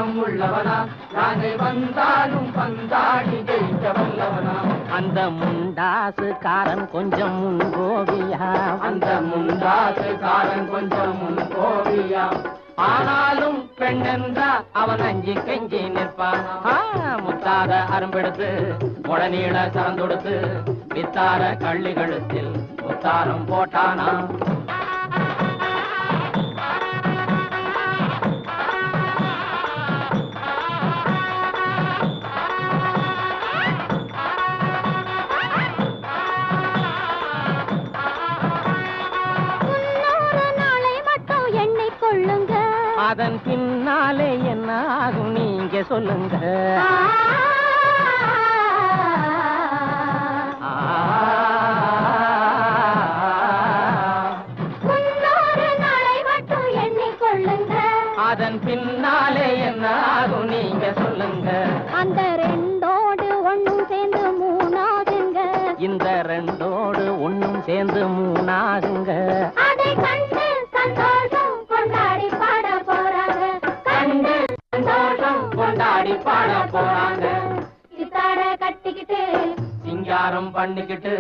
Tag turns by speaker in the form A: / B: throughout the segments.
A: பக்குவம் உள்ளவனா நானே வந்தாலும் பந்தாடி ஜெயிக்க வல்லவனா
B: அந்த முண்டாசுக்காரன் கொஞ்சம் முன்கோபியா
A: அந்த முண்டாசுக்காரன் கொஞ்சம் முன்கோபியா ஆனாலும் பெண் என்றா அவன் அஞ்சி கெஞ்சி நிற்பான் முத்தாத அரும்பெடுத்து முழநீள சரந்தொடுத்து வித்தார கள்ளி கழுத்தில் முத்தாரம் போட்டானா
B: அதன் பின்னாலே என்ன ஆகும் நீங்க சொல்லுங்க அதன் பின்னாலே என்ன ஆகும் நீங்க சொல்லுங்க
C: அந்த ரெண்டோடு ஒண்ணும் சேர்ந்து மூணாகுங்க
B: இந்த ரெண்டோடு ஒண்ணும் சேர்ந்து மூணாகுங்க
C: அதை கண்டு சந்தோஷம் கொண்டாடி பாட போறாங்க கண்டு
A: சந்தோஷம் கொண்டாடி பாட போறாங்க
C: சித்தார கட்டிக்கிட்டு
A: சிங்காரம் பண்ணிக்கிட்டு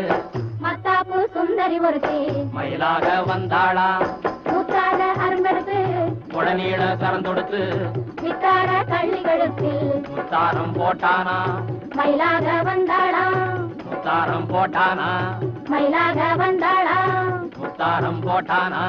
C: மத்தாப்பு சுந்தரி ஒருத்தி
A: மயிலாக வந்தாளா
C: முத்தாத அரும்பெடுத்து
A: முழநீள சரந்தொடுத்து
C: வித்தார கள்ளி கழுத்தில்
A: முத்தாரம் போட்டானா
C: மயிலாக வந்தாளா
A: முத்தாரம் போட்டானா
C: மயிலாக வந்தாளா
A: முத்தாரம் போட்டானா